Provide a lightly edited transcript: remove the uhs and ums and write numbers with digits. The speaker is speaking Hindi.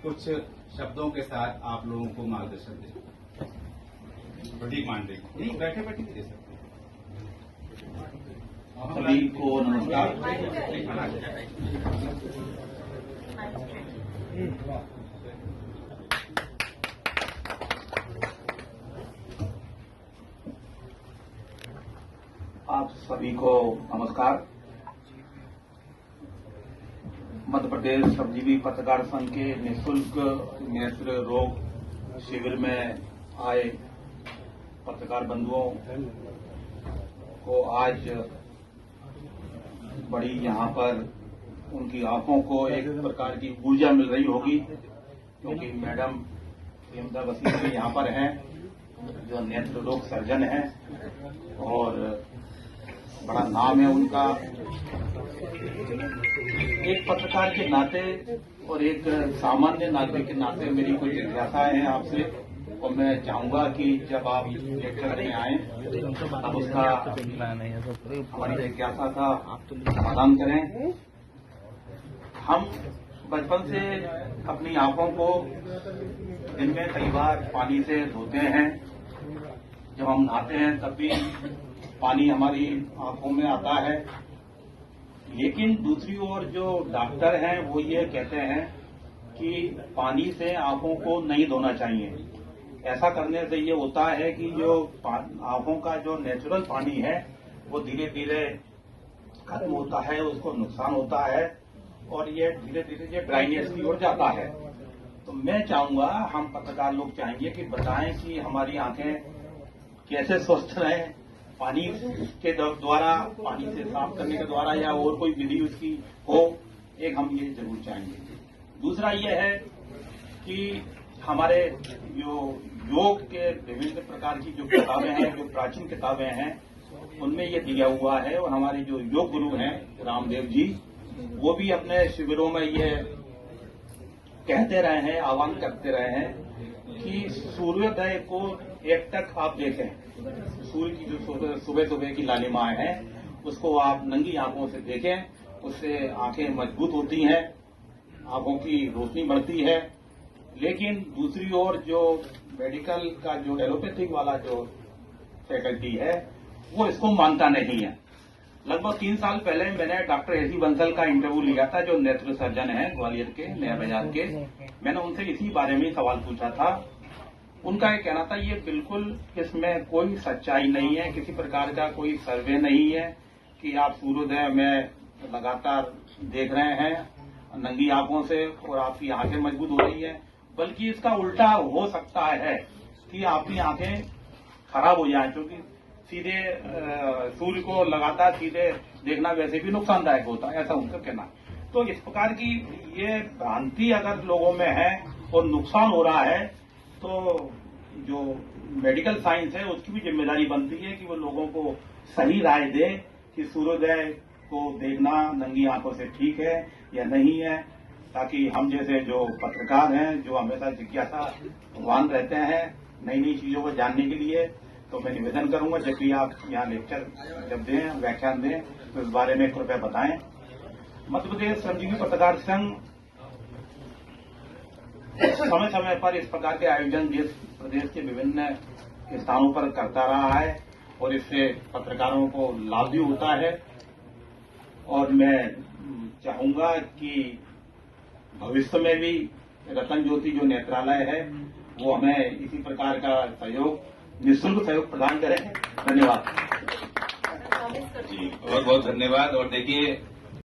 कुछ शब्दों के साथ आप लोगों को मार्गदर्शन दें। प्रदीप मांडे नहीं, बैठे बैठे दे सकते हैं। सभी को नमस्कार। आप सभी को नमस्कार। मध्य प्रदेश श्रमजीवी पत्रकार संघ के निःशुल्क नेत्र रोग शिविर में आए पत्रकार बंधुओं को आज बड़ी यहां पर उनकी आंखों को एक प्रकार की ऊर्जा मिल रही होगी, क्योंकि मैडम प्रेमदा वसीम भी यहां पर हैं, जो नेत्र रोग सर्जन हैं और बड़ा नाम है उनका। एक पत्रकार के नाते और एक सामान्य नागरिक के नाते मेरी कुछ जिज्ञासा है आपसे, और मैं चाहूंगा कि जब आप लेक्चर में आए तब उसका हमारी जिज्ञासा का समाधान करें। हम बचपन से अपनी आंखों को दिन में कई बार पानी से धोते हैं। जब हम नहाते हैं तब भी पानी हमारी आंखों में आता है, लेकिन दूसरी ओर जो डॉक्टर हैं वो ये कहते हैं कि पानी से आंखों को नहीं धोना चाहिए। ऐसा करने से ये होता है कि जो आंखों का जो नेचुरल पानी है वो धीरे धीरे खत्म होता है, उसको नुकसान होता है और ये धीरे धीरे ये ड्राइनेस की ओर जाता है। तो मैं चाहूंगा, हम पत्रकार लोग चाहेंगे कि बताएं कि हमारी आंखें कैसे स्वस्थ रहें, पानी के द्वारा, पानी से साफ करने के द्वारा, या और कोई विधि उसकी हो। एक हम ये जरूर चाहेंगे। दूसरा ये है कि हमारे जो योग के विभिन्न प्रकार की जो किताबें हैं, जो प्राचीन किताबें हैं, उनमें ये दिया हुआ है, और हमारे जो योग गुरु हैं रामदेव जी, वो भी अपने शिविरों में ये कहते रहे हैं, आह्वान करते रहे हैं कि सूर्योदय को एकटक आप देखें। सूर्य की जो सुबह सुबह की लालिमाएं हैं उसको आप नंगी आंखों से देखें, उससे आंखें मजबूत होती हैं, आंखों की रोशनी बढ़ती है। लेकिन दूसरी ओर जो मेडिकल का जो एलोपैथिक वाला जो फैकल्टी है वो इसको मानता नहीं है। लगभग 3 साल पहले मैंने डॉक्टर एसी बंसल का इंटरव्यू लिया था, जो नेत्र सर्जन है ग्वालियर के, नया बाजार के। मैंने उनसे इसी बारे में सवाल पूछा था। उनका ये कहना था ये बिल्कुल इसमें कोई सच्चाई नहीं है, किसी प्रकार का कोई सर्वे नहीं है कि आप सूर्योदय में लगातार देख रहे हैं नंगी आंखों से और आपकी आंखें मजबूत हो रही है, बल्कि इसका उल्टा हो सकता है कि आपकी आंखें खराब हो जाएं, क्योंकि सीधे सूर्य को लगातार सीधे देखना वैसे भी नुकसानदायक होता है, ऐसा उनका कहना है। तो इस प्रकार की ये भ्रांति अगर लोगों में है और नुकसान हो रहा है, तो जो मेडिकल साइंस है उसकी भी जिम्मेदारी बनती है कि वो लोगों को सही राय दे कि सूर्योदय को देखना नंगी आंखों से ठीक है या नहीं है, ताकि हम जैसे जो पत्रकार हैं, जो हमेशा जिज्ञासावान रहते हैं नई नई चीजों को जानने के लिए, तो मैं निवेदन करूंगा जब भी आप यहाँ लेक्चर जब दें, व्याख्यान दें, तो इस बारे में कृपया बताएं। मध्य प्रदेश श्रमजीवी पत्रकार संघ समय समय पर इस प्रकार के आयोजन देश प्रदेश के विभिन्न स्थानों पर करता रहा है, और इससे पत्रकारों को लाभ भी होता है। और मैं चाहूंगा कि भविष्य में भी रतन ज्योति जो नेत्रालय है वो हमें इसी प्रकार का सहयोग, निःशुल्क सहयोग प्रदान करें। धन्यवाद जी, बहुत बहुत धन्यवाद। और देखिए